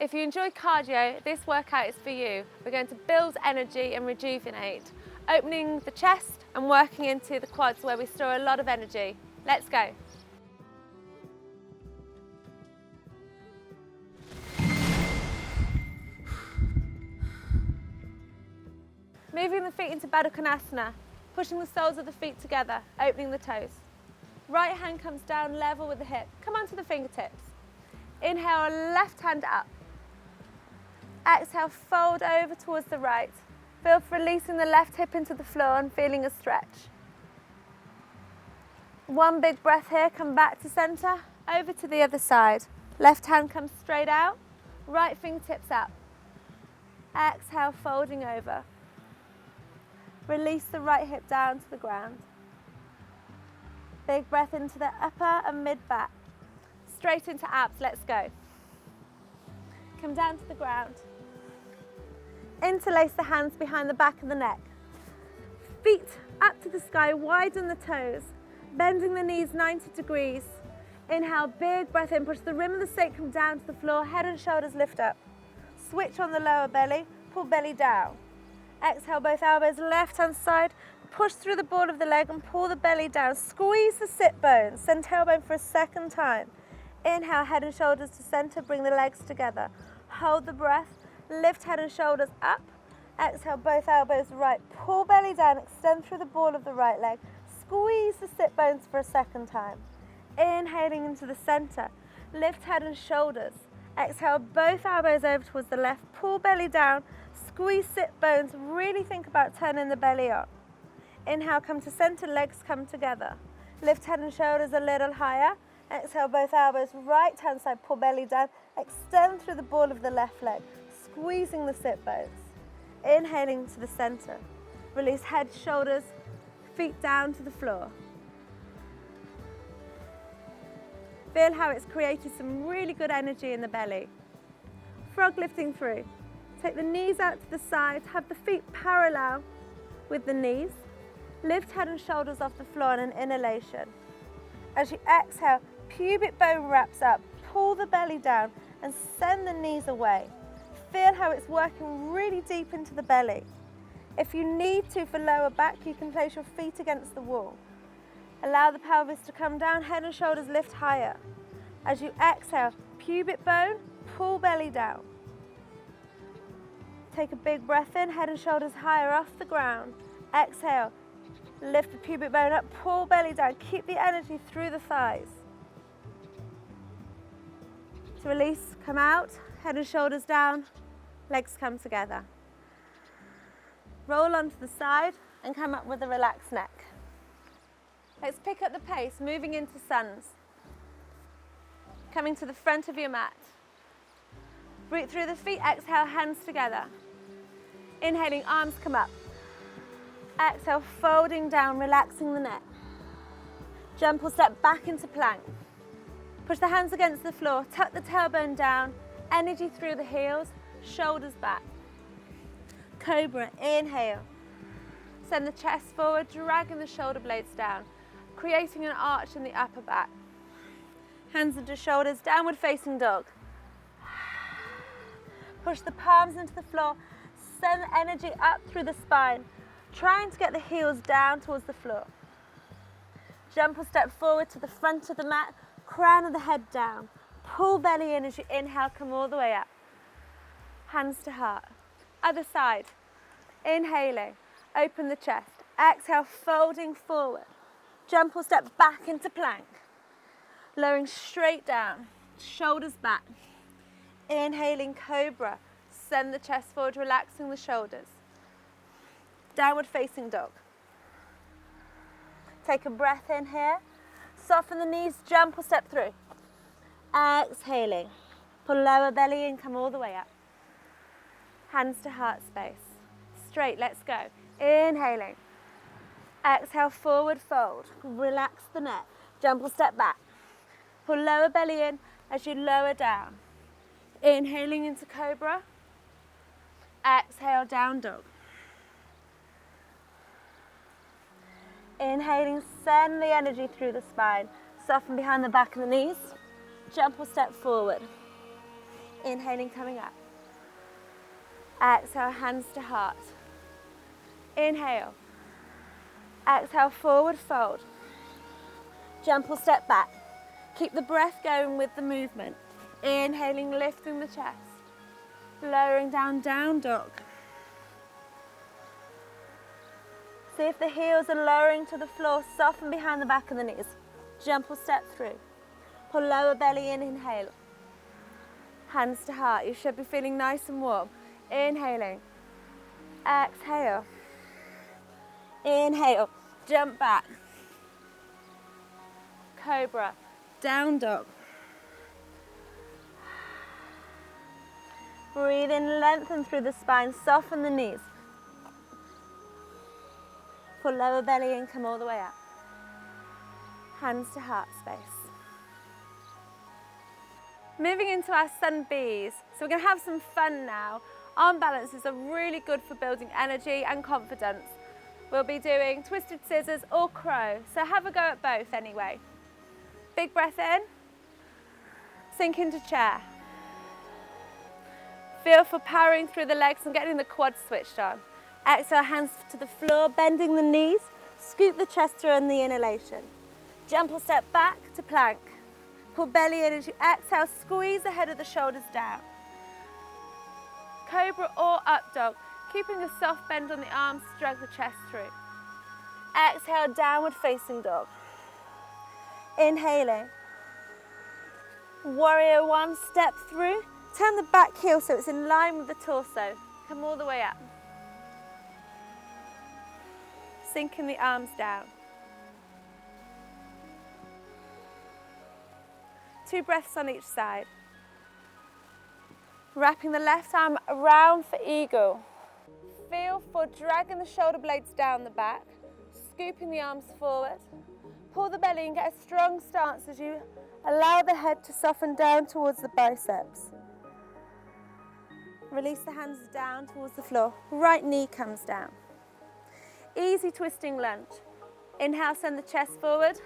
If you enjoy cardio, this workout is for you. We're going to build energy and rejuvenate, opening the chest and working into the quads where we store a lot of energy. Let's go. Moving the feet into Baddha Konasana, pushing the soles of the feet together, opening the toes. Right hand comes down level with the hip. Come onto the fingertips. Inhale, left hand up. Exhale, fold over towards the right. Feel for releasing the left hip into the floor and feeling a stretch. One big breath here, come back to center, over to the other side. Left hand comes straight out, right fingertips up. Exhale, folding over. Release the right hip down to the ground. Big breath into the upper and mid back. Straight into abs, let's go. Come down to the ground. Interlace the hands behind the back of the neck. Feet up to the sky, widen the toes. Bending the knees 90 degrees. Inhale, big breath in, push the rim of the sacrum down to the floor, head and shoulders lift up. Switch on the lower belly, pull belly down. Exhale, both elbows left hand side, push through the ball of the leg and pull the belly down. Squeeze the sit bones, send tailbone for a second time. Inhale, head and shoulders to center, bring the legs together. Hold the breath, lift head and shoulders up. Exhale, both elbows right, pull belly down, extend through the ball of the right leg. Squeeze the sit bones for a second time. Inhaling into the center, lift head and shoulders. Exhale, both elbows over towards the left, pull belly down. Squeeze sit bones, really think about turning the belly up. Inhale, come to center, legs come together. Lift head and shoulders a little higher. Exhale, both elbows, right hand side, pull belly down. Extend through the ball of the left leg, squeezing the sit bones. Inhaling to the center. Release head, shoulders, feet down to the floor. Feel how it's created some really good energy in the belly. Frog lifting through. Take the knees out to the sides, have the feet parallel with the knees. Lift head and shoulders off the floor in an inhalation. As you exhale, pubic bone wraps up, pull the belly down and send the knees away. Feel how it's working really deep into the belly. If you need to for lower back, you can place your feet against the wall. Allow the pelvis to come down, head and shoulders lift higher. As you exhale, pubic bone, pull belly down. Take a big breath in, head and shoulders higher off the ground. Exhale, lift the pubic bone up, pull belly down. Keep the energy through the thighs. To release, come out, head and shoulders down, legs come together. Roll onto the side and come up with a relaxed neck. Let's pick up the pace, moving into suns. Coming to the front of your mat. Root through the feet, exhale, hands together. Inhaling, arms come up. Exhale, folding down, relaxing the neck. Jump or step back into plank. Push the hands against the floor, tuck the tailbone down, energy through the heels, shoulders back. Cobra, inhale. Send the chest forward, dragging the shoulder blades down, creating an arch in the upper back. Hands under shoulders, downward facing dog. Push the palms into the floor, send the energy up through the spine, trying to get the heels down towards the floor. Jump or step forward to the front of the mat, crown of the head down. Pull belly in as you inhale, come all the way up. Hands to heart. Other side. Inhaling, open the chest. Exhale, folding forward. Jump or step back into plank. Lowering straight down, shoulders back. Inhaling, cobra. Send the chest forward, relaxing the shoulders. Downward facing dog. Take a breath in here. Soften the knees, jump or step through. Exhaling. Pull lower belly in, come all the way up. Hands to heart space. Straight, let's go. Inhaling. Exhale, forward fold. Relax the neck. Jump or step back. Pull lower belly in as you lower down. Inhaling into cobra. Exhale, down dog. Inhaling, send the energy through the spine. Soften behind the back of the knees. Jump or step forward. Inhaling, coming up. Exhale, hands to heart. Inhale. Exhale, forward fold. Jump or step back. Keep the breath going with the movement. Inhaling, lifting the chest. Lowering down, down dog. See if the heels are lowering to the floor, soften behind the back of the knees. Jump or step through. Pull lower belly in, inhale. Hands to heart, you should be feeling nice and warm. Inhaling. Exhale. Inhale, jump back. Cobra, down dog. Breathe in, lengthen through the spine, soften the knees. Pull lower belly in, come all the way up. Hands to heart space. Moving into our sun bees. So we're going to have some fun now. Arm balances are really good for building energy and confidence. We'll be doing twisted scissors or crow, so have a go at both anyway. Big breath in, sink into chair. Feel for powering through the legs and getting the quads switched on. Exhale, hands to the floor, bending the knees, scoop the chest through in the inhalation. Jump or step back to plank. Pull belly in as you exhale, squeeze the head of the shoulders down. Cobra or up dog, keeping a soft bend on the arms to drag the chest through. Exhale, downward facing dog. Inhaling. Warrior one, step through. Turn the back heel so it's in line with the torso. Come all the way up. Sinking the arms down. 2 breaths on each side. Wrapping the left arm around for eagle. Feel for dragging the shoulder blades down the back, scooping the arms forward. Pull the belly and get a strong stance as you allow the head to soften down towards the biceps. Release the hands down towards the floor. Right knee comes down. Easy twisting lunge. Inhale, send the chest forward.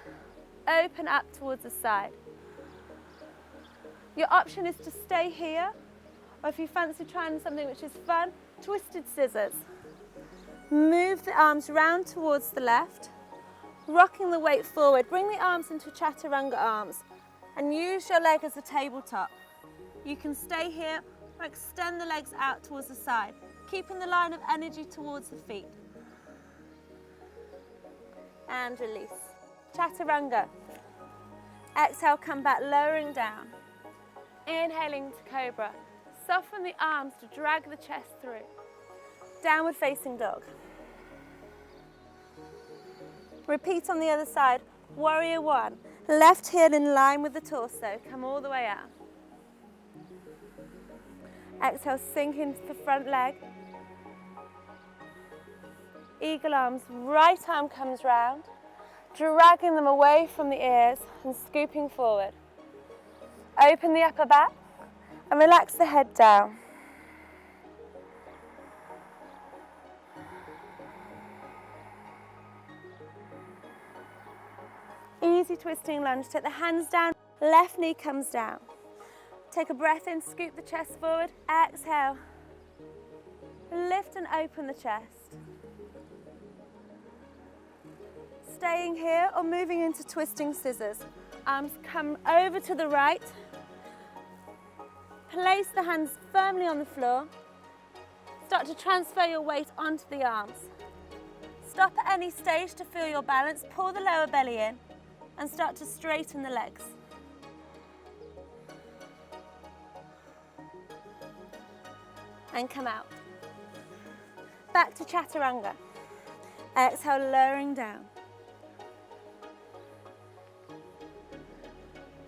Open up towards the side. Your option is to stay here, or if you fancy trying something which is fun, twisted scissors. Move the arms round towards the left, rocking the weight forward. Bring the arms into chaturanga arms and use your leg as a tabletop. You can stay here or extend the legs out towards the side, keeping the line of energy towards the feet. And release. Chaturanga. Exhale, come back, lowering down. Inhaling to cobra. Soften the arms to drag the chest through. Downward facing dog. Repeat on the other side. Warrior one. Left heel in line with the torso. Come all the way out. Exhale, sink into the front leg. Eagle arms, right arm comes round, dragging them away from the ears and scooping forward. Open the upper back and relax the head down. Easy twisting lunge. Take the hands down, left knee comes down. Take a breath in, scoop the chest forward. Exhale. Lift and open the chest. Staying here or moving into twisting scissors. Arms come over to the right. Place the hands firmly on the floor. Start to transfer your weight onto the arms. Stop at any stage to feel your balance. Pull the lower belly in and start to straighten the legs. And come out. Back to chaturanga. Exhale, lowering down.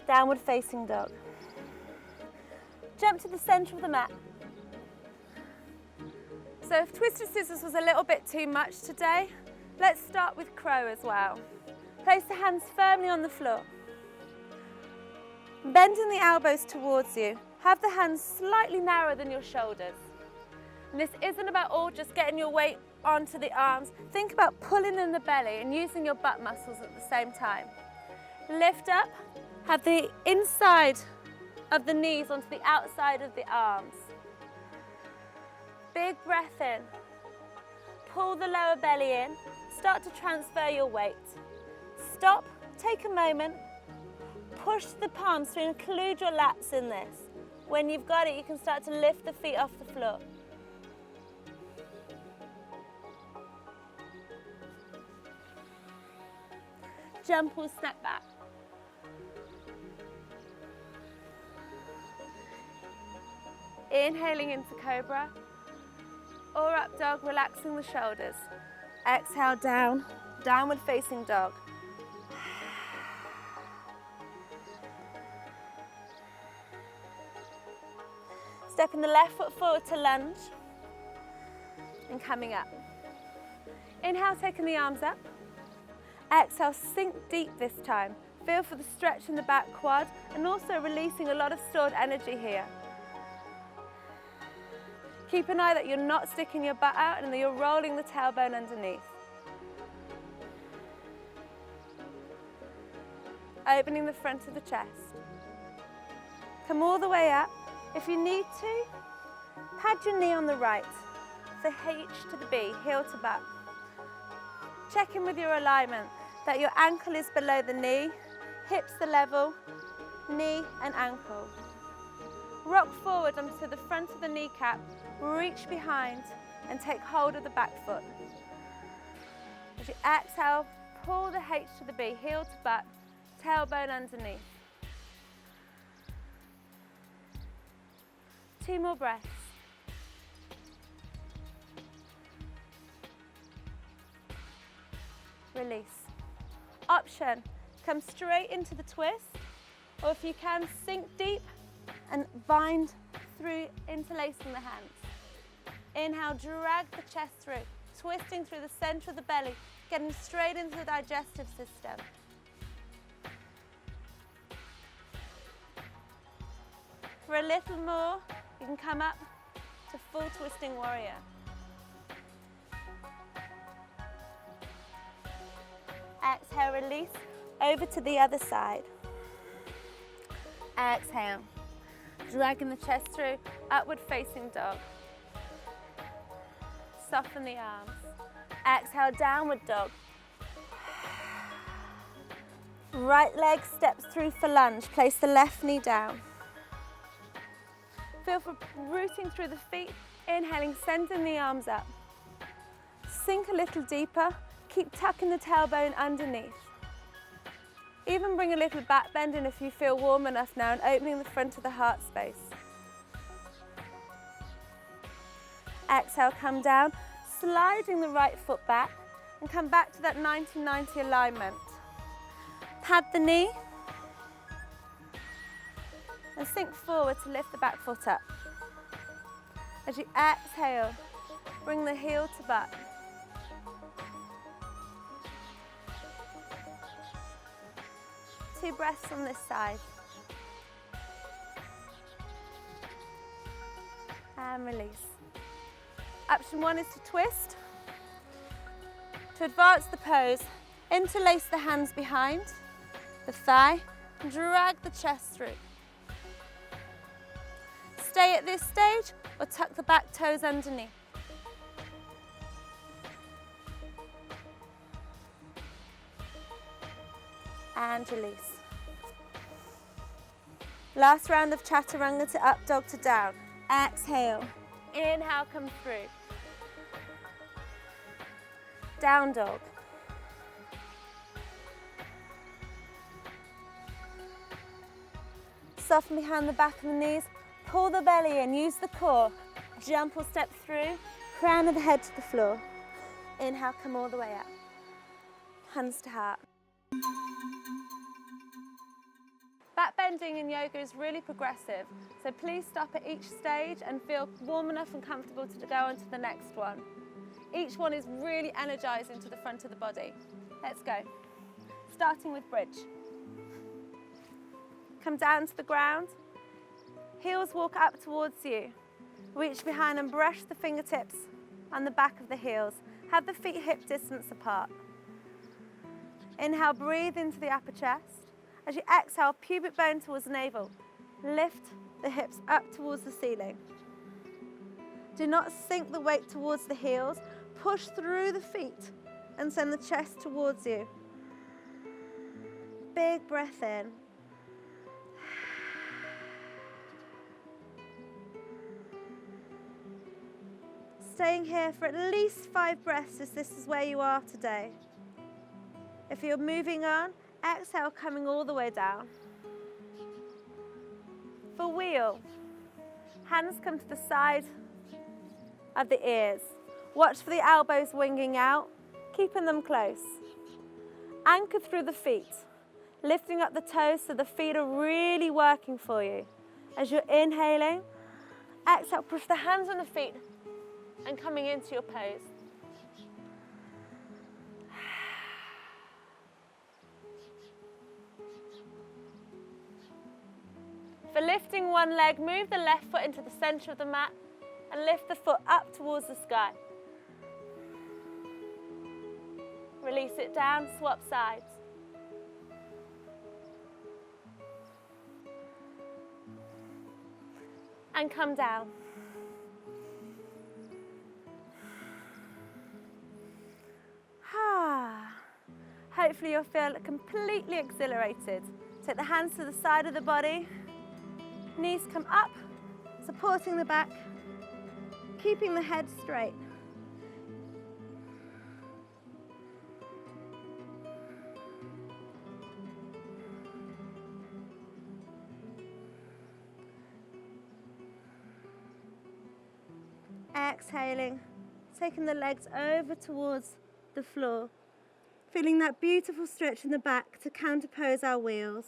Downward facing dog. Jump to the center of the mat. So if twisted scissors was a little bit too much today, let's start with crow as well. Place the hands firmly on the floor. Bending the elbows towards you. Have the hands slightly narrower than your shoulders. And this isn't about all just getting your weight onto the arms. Think about pulling in the belly and using your butt muscles at the same time. Lift up. Have the inside of the knees onto the outside of the arms. Big breath in. Pull the lower belly in. Start to transfer your weight. Stop, take a moment. Push the palms to include your lats in this. When you've got it, you can start to lift the feet off the floor. Jump or step back. Inhaling into cobra or up dog, relaxing the shoulders. Exhale down, downward facing dog. Stepping the left foot forward to lunge and coming up. Inhale, taking the arms up. Exhale, sink deep this time. Feel for the stretch in the back quad and also releasing a lot of stored energy here. Keep an eye that you're not sticking your butt out and that you're rolling the tailbone underneath. Opening the front of the chest. Come all the way up. If you need to, pad your knee on the right. So H to the B, heel to butt. Check in with your alignment, that your ankle is below the knee, hips are level, knee and ankle. Rock forward onto the front of the kneecap, reach behind and take hold of the back foot. As you exhale, pull the H to the B, heel to butt, tailbone underneath. 2 more breaths. Release. Option, come straight into the twist, or if you can, sink deep and bind through, interlacing the hands. Inhale, drag the chest through, twisting through the center of the belly, getting straight into the digestive system. For a little more, you can come up to full twisting warrior. Exhale, release, over to the other side. Exhale, dragging the chest through, upward facing dog. Soften the arms. Exhale, downward dog. Right leg steps through for lunge. Place the left knee down. Feel for rooting through the feet. Inhaling, sending the arms up. Sink a little deeper. Keep tucking the tailbone underneath. Even bring a little back bend in if you feel warm enough now, and opening the front of the heart space. Exhale, come down, sliding the right foot back and come back to that 90-90 alignment. Pad the knee and sink forward to lift the back foot up. As you exhale, bring the heel to butt. Two breaths on this side. And release. Option 1 is to twist. To advance the pose, interlace the hands behind the thigh, and drag the chest through. Stay at this stage or tuck the back toes underneath. And release. Last round of chaturanga to up dog to down. Exhale. Inhale, come through. Down dog. Soften behind the back of the knees. Pull the belly in, use the core. Jump or step through. Crown of the head to the floor. Inhale, come all the way up. Hands to heart. Backbending in yoga is really progressive, so please stop at each stage and feel warm enough and comfortable to go on to the next one. Each one is really energizing to the front of the body. Let's go. Starting with bridge. Come down to the ground. Heels walk up towards you. Reach behind and brush the fingertips on the back of the heels. Have the feet hip distance apart. Inhale, breathe into the upper chest. As you exhale, pubic bone towards navel. Lift the hips up towards the ceiling. Do not sink the weight towards the heels. Push through the feet and send the chest towards you. Big breath in. Staying here for at least 5 breaths as this is where you are today. If you're moving on, exhale, coming all the way down. For wheel, hands come to the side of the ears. Watch for the elbows winging out, keeping them close. Anchor through the feet, lifting up the toes so the feet are really working for you. As you're inhaling, exhale, push the hands on the feet and coming into your pose. For lifting one leg, move the left foot into the center of the mat and lift the foot up towards the sky. Release it down, swap sides. And come down. Hopefully you'll feel completely exhilarated. Take the hands to the side of the body. Knees come up, supporting the back, keeping the head straight. Exhaling, taking the legs over towards the floor. Feeling that beautiful stretch in the back to counterpose our wheels.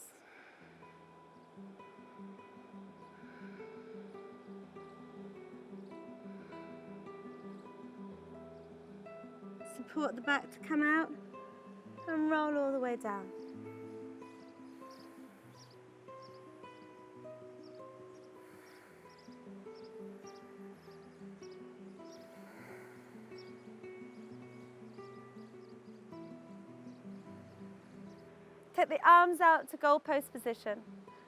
Support the back to come out and roll all the way down. Take the arms out to goal post position.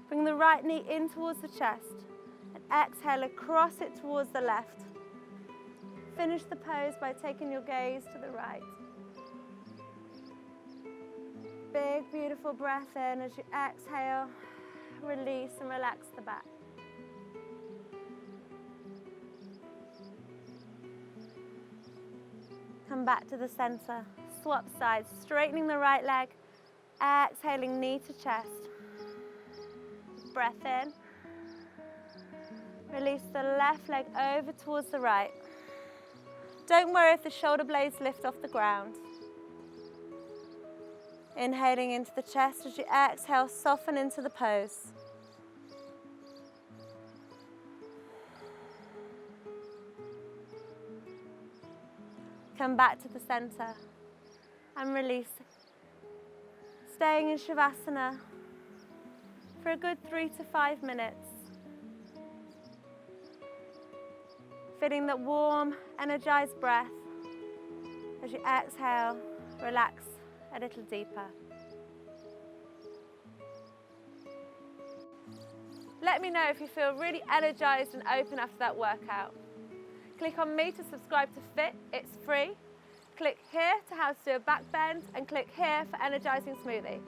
Bring the right knee in towards the chest and exhale across it towards the left. Finish the pose by taking your gaze to the right. Big, beautiful breath in as you exhale, release and relax the back. Come back to the center, swap sides, straightening the right leg. Exhaling, knee to chest. Breath in. Release the left leg over towards the right. Don't worry if the shoulder blades lift off the ground. Inhaling into the chest as you exhale, soften into the pose. Come back to the center and release. Staying in Shavasana for a good 3 to 5 minutes. Feeling that warm, energized breath. As you exhale, relax a little deeper. Let me know if you feel really energized and open after that workout. Click on me to subscribe to Fit, it's free. Click here to how to do a back bend and click here for Energizing Smoothie.